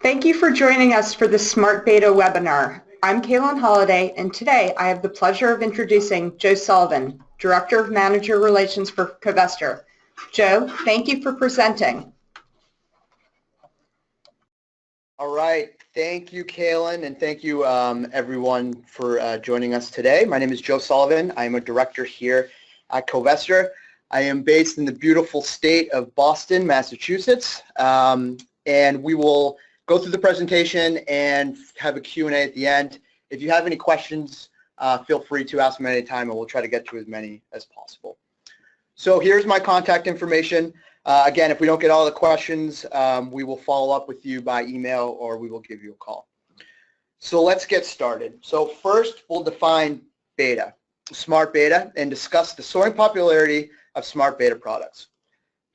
Thank you for joining us for the Smart Beta webinar. I'm Kaylin Holliday, and today I have the pleasure of introducing Joe Sullivan, Director of Manager Relations for Covestor. Joe, thank you for presenting. All right, thank you, Kaylin, and thank you everyone for joining us today. My name is Joe Sullivan. I am a director here at Covestor. I am based in the beautiful state of Boston, Massachusetts, and we will go through the presentation and have a Q&A at the end. If you have any questions, feel free to ask them at any time, and we'll try to get to as many as possible. So here's my contact information. Again, if we don't get all the questions, we will follow up with you by email or we will give you a call. So let's get started. So first, we'll define beta, smart beta, and discuss the soaring popularity of smart beta products.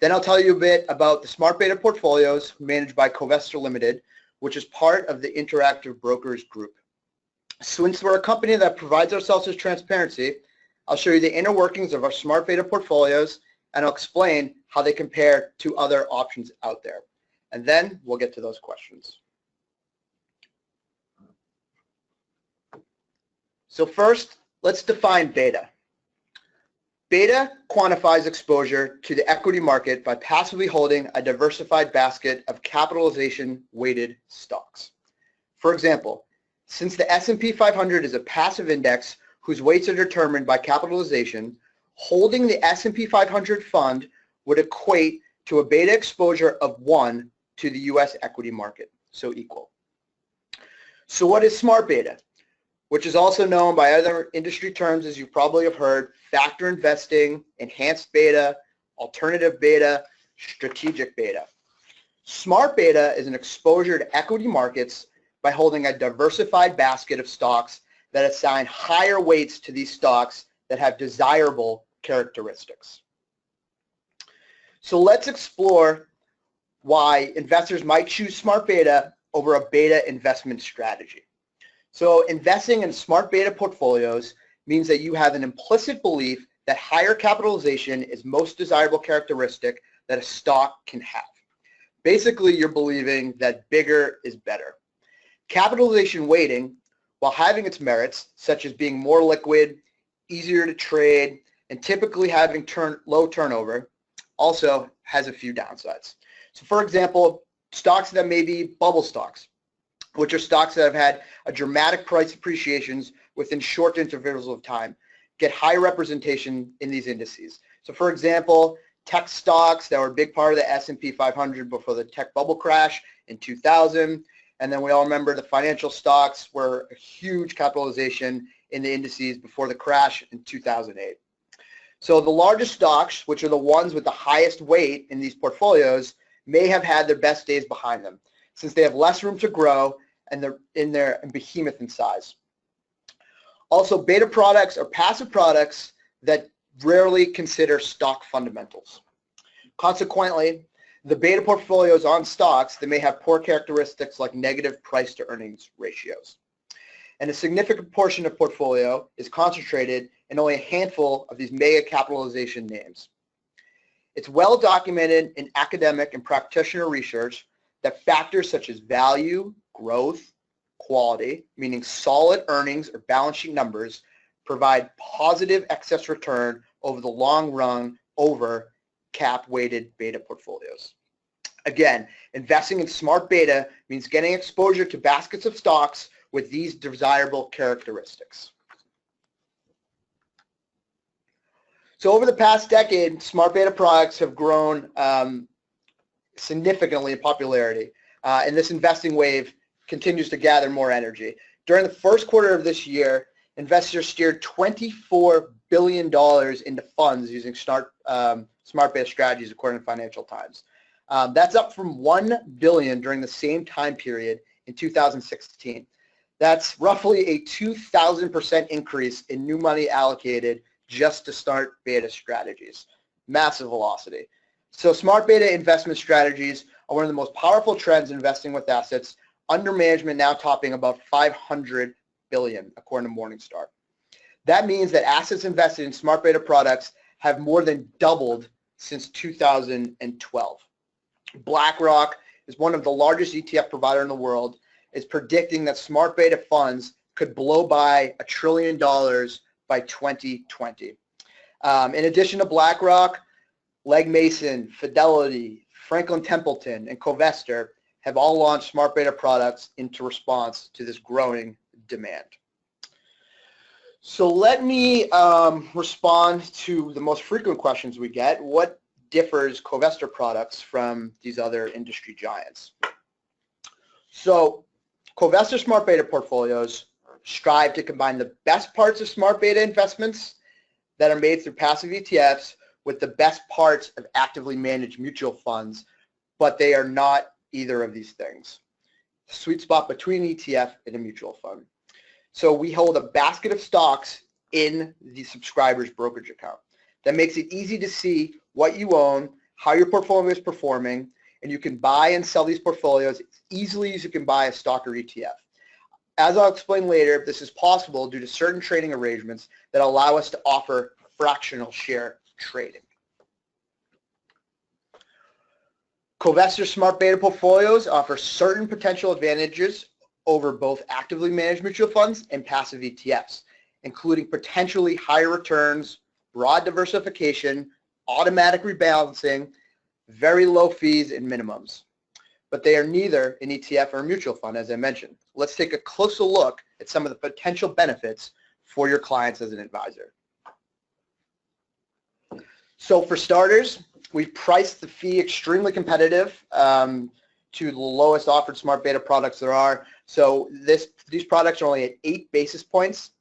Then I'll tell you a bit about the smart beta portfolios managed by Covestor Limited, which is part of the Interactive Brokers Group. Since we're a company that provides ourselves with transparency, I'll show you the inner workings of our smart beta portfolios, and I'll explain how they compare to other options out there. And then we'll get to those questions. So first, let's define beta. Beta quantifies exposure to the equity market by passively holding a diversified basket of capitalization-weighted stocks. For example, since the S&P 500 is a passive index whose weights are determined by capitalization, holding the S&P 500 fund would equate to a beta exposure of 1 to the U.S. equity market, so equal. So what is smart beta? Which is also known by other industry terms, as you probably have heard: factor investing, enhanced beta, alternative beta, strategic beta. Smart beta is an exposure to equity markets by holding a diversified basket of stocks that assign higher weights to these stocks that have desirable characteristics. So let's explore why investors might choose smart beta over a beta investment strategy. So investing in smart beta portfolios means that you have an implicit belief that higher capitalization is most desirable characteristic that a stock can have. Basically, you're believing that bigger is better. Capitalization weighting, while having its merits, such as being more liquid, easier to trade, and typically having low turnover, also has a few downsides. So for example, stocks that may be bubble stocks, which are stocks that have had a dramatic price appreciations within short intervals of time, get high representation in these indices. So for example, tech stocks that were a big part of the S&P 500 before the tech bubble crash in 2000, and then we all remember the financial stocks were a huge capitalization in the indices before the crash in 2008. So the largest stocks, which are the ones with the highest weight in these portfolios, may have had their best days behind them, since they have less room to grow and they're in their behemoth in size. Also, beta products are passive products that rarely consider stock fundamentals. Consequently, the beta portfolios on stocks that may have poor characteristics like negative price to earnings ratios. And a significant portion of portfolio is concentrated in only a handful of these mega capitalization names. It's well documented in academic and practitioner research that factors such as value, growth, quality, meaning solid earnings or balance sheet numbers, provide positive excess return over the long run over cap-weighted beta portfolios. Again, investing in smart beta means getting exposure to baskets of stocks with these desirable characteristics. So over the past decade, smart beta products have grown significantly in popularity, and this investing wave continues to gather more energy. During the first quarter of this year, investors steered $24 billion into funds using smart beta strategies, according to Financial Times. That's up from $1 billion during the same time period in 2016. That's roughly a 2,000% increase in new money allocated just to start beta strategies. Massive velocity. So smart beta investment strategies are one of the most powerful trends in investing with assets under management, now topping about $500 billion, according to Morningstar. That means that assets invested in smart beta products have more than doubled since 2012. BlackRock is one of the largest ETF provider in the world, is predicting that smart beta funds could blow by $1 trillion by 2020. In addition to BlackRock, Legg Mason, Fidelity, Franklin Templeton, and Covestor have all launched smart beta products in response to this growing demand. So let me respond to the most frequent questions we get. What differs Covestor products from these other industry giants? So Covestor smart beta portfolios strive to combine the best parts of smart beta investments that are made through passive ETFs with the best parts of actively managed mutual funds, but they are not either of these things. The sweet spot between an ETF and a mutual fund. So we hold a basket of stocks in the subscriber's brokerage account. That makes it easy to see what you own, how your portfolio is performing, and you can buy and sell these portfolios as easily as you can buy a stock or ETF. As I'll explain later, this is possible due to certain trading arrangements that allow us to offer fractional share trading. Covestor smart beta portfolios offer certain potential advantages over both actively managed mutual funds and passive ETFs, including potentially higher returns, broad diversification, automatic rebalancing, very low fees and minimums. But they are neither an ETF or a mutual fund, as I mentioned. Let's take a closer look at some of the potential benefits for your clients as an advisor. So for starters, we've priced the fee extremely competitive to the lowest offered smart beta products there are. So these products are only at 8 basis points.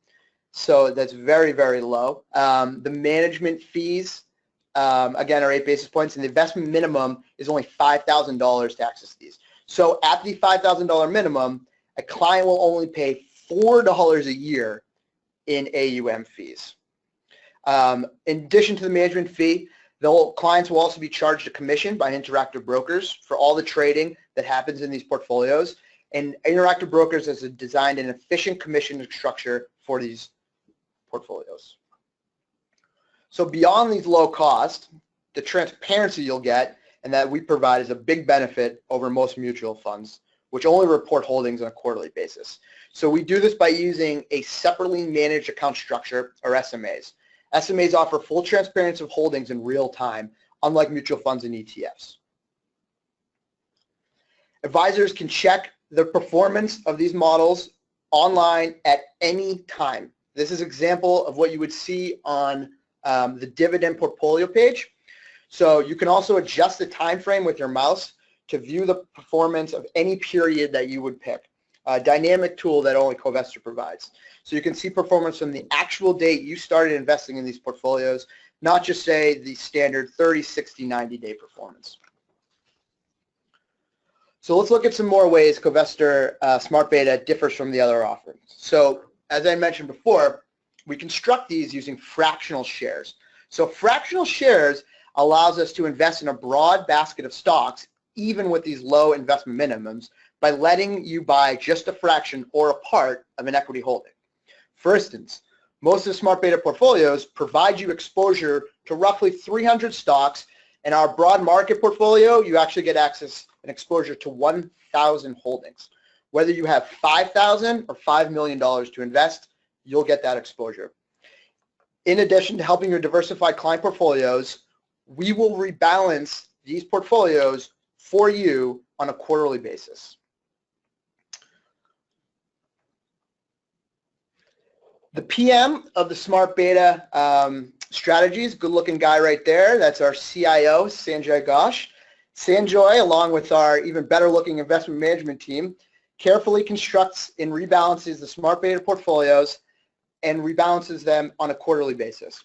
So that's very, very low. The management fees, again, are 8 basis points, and the investment minimum is only $5,000 to access these. So at the $5,000 minimum, a client will only pay $4 a year in AUM fees. In addition to the management fee, clients will also be charged a commission by Interactive Brokers for all the trading that happens in these portfolios. And Interactive Brokers has designed an efficient commission structure for these portfolios. So beyond these low costs, the transparency you'll get and that we provide is a big benefit over most mutual funds, which only report holdings on a quarterly basis. So we do this by using a separately managed account structure, or SMAs. SMAs offer full transparency of holdings in real time, unlike mutual funds and ETFs. Advisors can check the performance of these models online at any time. This is an example of what you would see on the dividend portfolio page. So you can also adjust the time frame with your mouse to view the performance of any period that you would pick. A dynamic tool that only Covestor provides. So you can see performance from the actual date you started investing in these portfolios, not just say the standard 30, 60, 90-day performance. So let's look at some more ways Covestor Smart Beta differs from the other offerings. So as I mentioned before, we construct these using fractional shares. So fractional shares allows us to invest in a broad basket of stocks, even with these low investment minimums, by letting you buy just a fraction or a part of an equity holding. For instance, most of the smart beta portfolios provide you exposure to roughly 300 stocks. In our broad market portfolio, you actually get access and exposure to 1,000 holdings. Whether you have $5,000 or $5 million to invest, you'll get that exposure. In addition to helping your diversified client portfolios, we will rebalance these portfolios for you on a quarterly basis. The PM of the Smart Beta strategies, good-looking guy right there. That's our CIO, Sanjay Ghosh. Sanjay, along with our even better-looking investment management team, carefully constructs and rebalances the Smart Beta portfolios and rebalances them on a quarterly basis.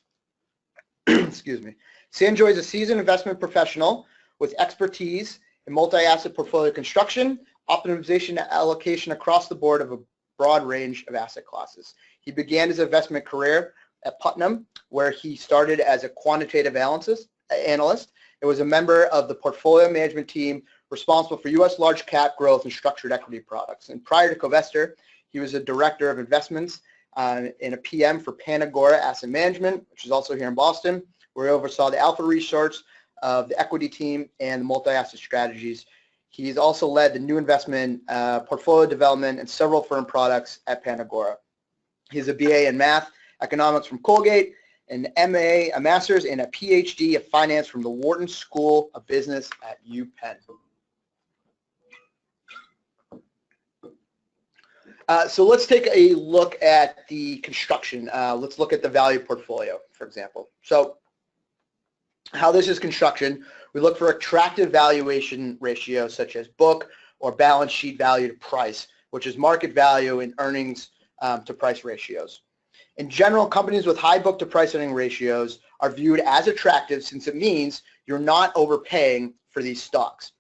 Excuse me. Sanjay is a seasoned investment professional with expertise in multi-asset portfolio construction, optimization, and allocation across the board of a broad range of asset classes. He began his investment career at Putnam, where he started as a quantitative analyst and was a member of the portfolio management team responsible for U.S. large cap growth and structured equity products. And prior to Covestor, he was a director of investments and a PM for Panagora Asset Management, which is also here in Boston, where he oversaw the alpha research of the equity team and multi-asset strategies. He's also led the new investment portfolio development and several firm products at Panagora. He has a BA in math, economics from Colgate, an MA, a master's, and a PhD of finance from the Wharton School of Business at UPenn. So let's take a look at the construction. Let's look at the value portfolio, for example. So how this is construction, we look for attractive valuation ratios such as book or balance sheet value to price, which is market value and earnings to price ratios. In general, companies with high book to price earning ratios are viewed as attractive since it means you're not overpaying for these stocks.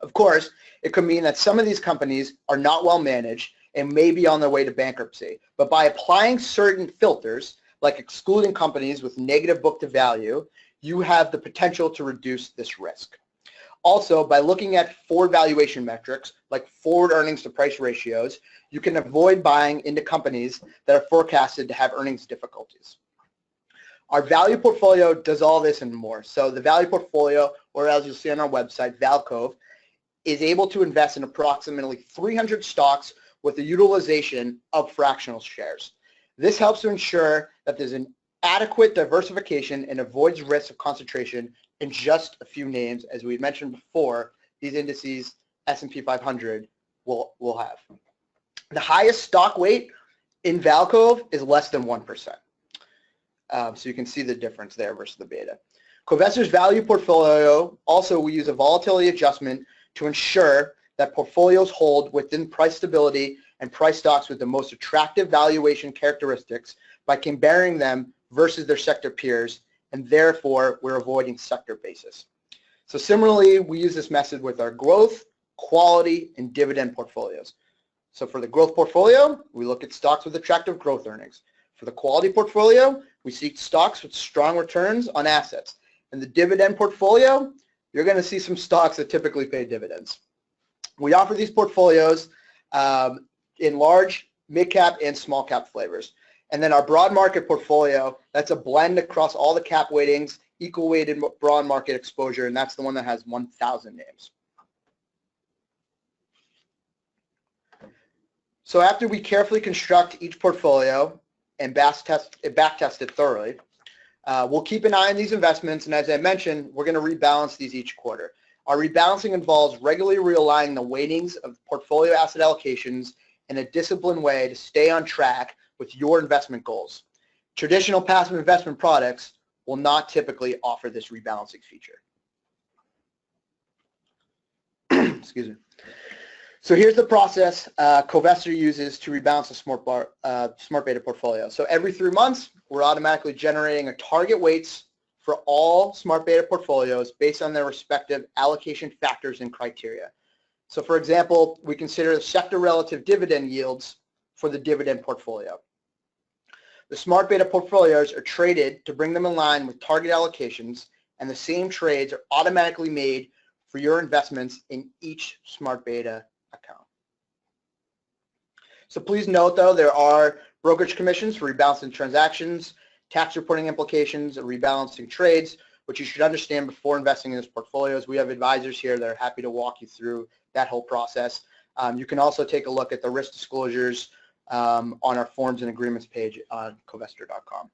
Of course, it could mean that some of these companies are not well managed and may be on their way to bankruptcy. But by applying certain filters, like excluding companies with negative book to value, you have the potential to reduce this risk. Also, by looking at forward valuation metrics, like forward earnings to price ratios, you can avoid buying into companies that are forecasted to have earnings difficulties. Our value portfolio does all this and more. So the value portfolio, or as you'll see on our website, ValCove, is able to invest in approximately 300 stocks with a utilization of fractional shares. This helps to ensure that there's an adequate diversification and avoids risk of concentration in just a few names. As we mentioned before, these indices, S&P 500, will have. The highest stock weight in ValCove is less than 1%. So you can see the difference there versus the beta. Covestor's value portfolio, also we use a volatility adjustment to ensure that portfolios hold within price stability and price stocks with the most attractive valuation characteristics by comparing them versus their sector peers, and therefore we're avoiding sector basis. So similarly, we use this method with our growth, quality, and dividend portfolios. So for the growth portfolio, we look at stocks with attractive growth earnings. For the quality portfolio, we seek stocks with strong returns on assets. In the dividend portfolio, you're going to see some stocks that typically pay dividends. We offer these portfolios in large, mid-cap, and small-cap flavors. And then our broad market portfolio, that's a blend across all the cap weightings, equal weighted broad market exposure, and that's the one that has 1,000 names. So after we carefully construct each portfolio and back test it thoroughly, we'll keep an eye on these investments, and as I mentioned, we're going to rebalance these each quarter. Our rebalancing involves regularly realigning the weightings of portfolio asset allocations in a disciplined way to stay on track with your investment goals. Traditional passive investment products will not typically offer this rebalancing feature. Excuse me. So here's the process Covestor uses to rebalance a smart beta portfolio. So every 3 months, we're automatically generating a target weights for all smart beta portfolios based on their respective allocation factors and criteria. So for example, we consider the sector relative dividend yields for the dividend portfolio. The smart beta portfolios are traded to bring them in line with target allocations, and the same trades are automatically made for your investments in each smart beta account. So please note though, there are brokerage commissions for rebalancing transactions, tax reporting implications, and rebalancing trades, which you should understand before investing in these portfolios. We have advisors here that are happy to walk you through that whole process. You can also take a look at the risk disclosures on our forms and agreements page on Covestor.com.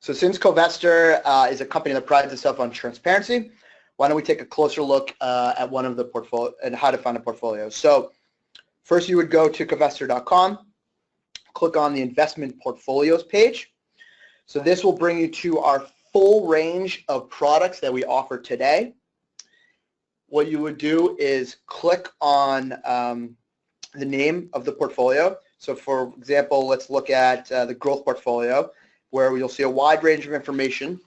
So since Covestor is a company that prides itself on transparency, why don't we take a closer look at one of the portfolio and how to find a portfolio. So first you would go to Covestor.com, click on the investment portfolios page. So this will bring you to our full range of products that we offer today. What you would do is click on the name of the portfolio. So for example, let's look at the growth portfolio, where you'll see a wide range of information,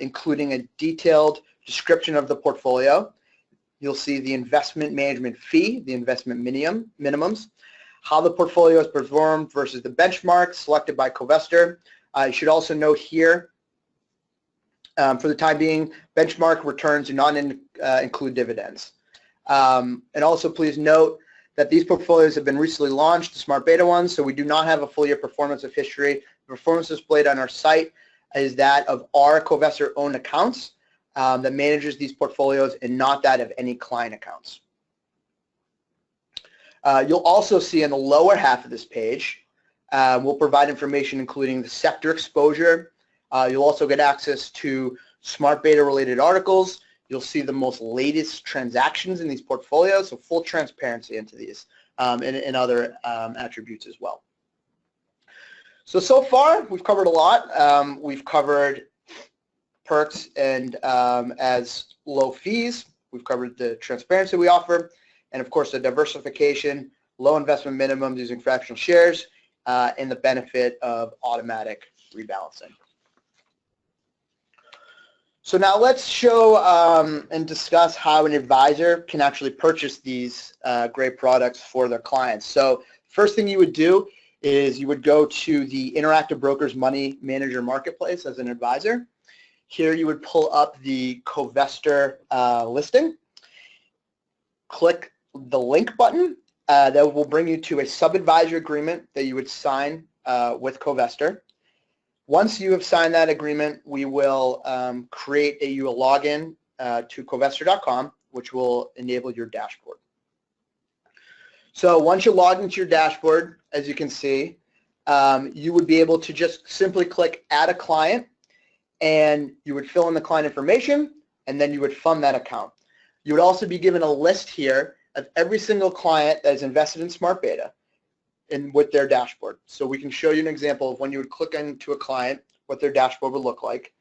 including a detailed description of the portfolio. You'll see the investment management fee, the investment minimums, how the portfolio has performed versus the benchmark selected by Covestor. You should also note here, for the time being, benchmark returns do not include dividends. And also please note that these portfolios have been recently launched, the smart beta ones, so we do not have a full year performance of history. The performance displayed on our site is that of our Covestor owned accounts. that manages these portfolios and not that of any client accounts. You'll also see in the lower half of this page, we'll provide information including the sector exposure. You'll also get access to smart beta related articles. You'll see the most latest transactions in these portfolios, so full transparency into these and other attributes as well. So far we've covered a lot. We've covered perks and as low fees. We've covered the transparency we offer, and of course the diversification, low investment minimums using fractional shares, and the benefit of automatic rebalancing. So now let's show and discuss how an advisor can actually purchase these great products for their clients. So first thing you would do is you would go to the Interactive Brokers Money Manager Marketplace as an advisor. Here you would pull up the Covestor listing, click the link button. That will bring you to a sub-advisor agreement that you would sign with Covestor. Once you have signed that agreement, we will create a login to Covestor.com, which will enable your dashboard. So once you log into your dashboard, as you can see, you would be able to just simply click Add a Client, and you would fill in the client information, and then you would fund that account. You would also be given a list here of every single client that is invested in Smart Beta and with their dashboard. So we can show you an example of when you would click into a client, what their dashboard would look like.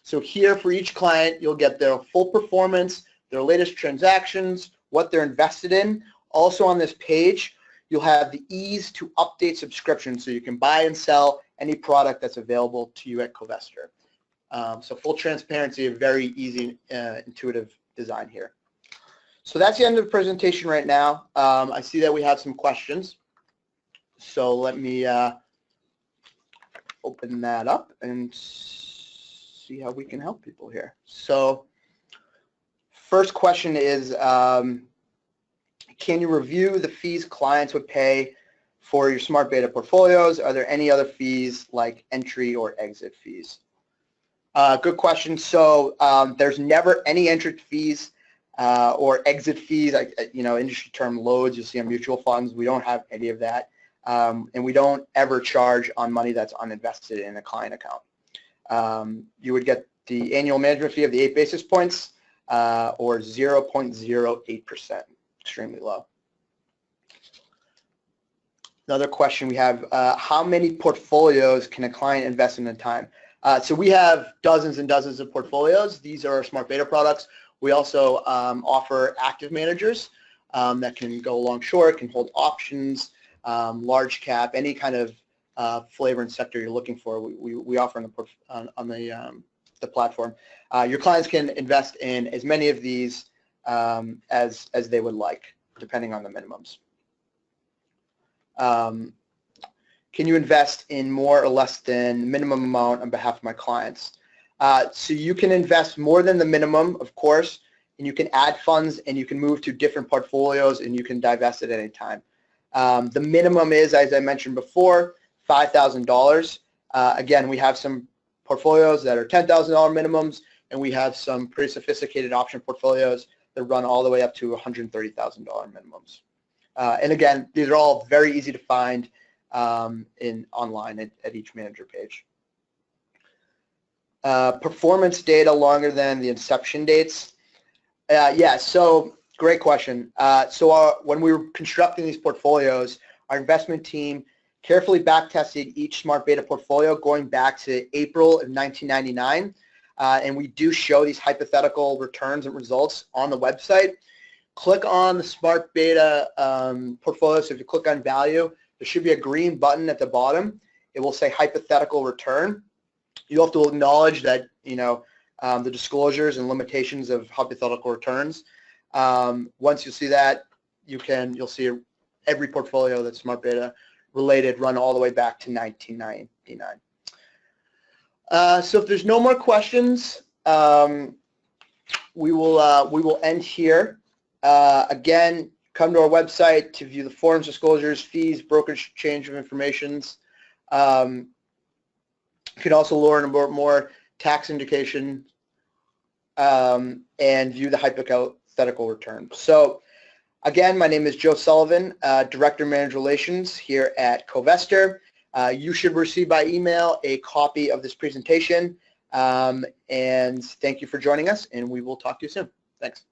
So here for each client, you'll get their full performance, their latest transactions, what they're invested in. Also on this page, you'll have the ease to update subscriptions, so you can buy and sell any product that's available to you at Covestor. So full transparency, a very easy, intuitive design here. So that's the end of the presentation right now. I see that we have some questions. So let me open that up and see how we can help people here. So first question is, can you review the fees clients would pay for your Smart Beta portfolios? Are there any other fees like entry or exit fees? Good question. So there's never any entry fees or exit fees, industry term loads you'll see on mutual funds. We don't have any of that. And we don't ever charge on money that's uninvested in a client account. You would get the annual management fee of the 8 basis points or 0.08%, extremely low. Another question we have, how many portfolios can a client invest in a time? So we have dozens and dozens of portfolios. These are our Smart Beta products. We also offer active managers that can go long short, can hold options, large cap, any kind of flavor and sector you're looking for, we offer on the platform. Your clients can invest in as many of these as they would like, depending on the minimums. Can you invest in more or less than minimum amount on behalf of my clients? So you can invest more than the minimum, of course, and you can add funds and you can move to different portfolios and you can divest at any time. The minimum is, as I mentioned before, $5,000. Again, we have some portfolios that are $10,000 minimums, and we have some pretty sophisticated option portfolios that run all the way up to $130,000 minimums. And again, these are all very easy to find online at each manager page. Performance data longer than the inception dates. Yeah, so great question. When we were constructing these portfolios, our investment team carefully back-tested each Smart Beta portfolio going back to April of 1999, and we do show these hypothetical returns and results on the website. Click on the Smart Beta portfolio. So if you click on value, there should be a green button at the bottom. It will say hypothetical return. You have to acknowledge that the disclosures and limitations of hypothetical returns. Once you see that, you'll see every portfolio that's Smart Beta related run all the way back to 1999. So if there's no more questions, we will end here. Again, come to our website to view the forms, disclosures, fees, brokerage change of informations. You can also learn about more tax indication and view the hypothetical return. So again, my name is Joe Sullivan, Director of Manager Relations here at Covestor. You should receive by email a copy of this presentation, and thank you for joining us, and we will talk to you soon. Thanks.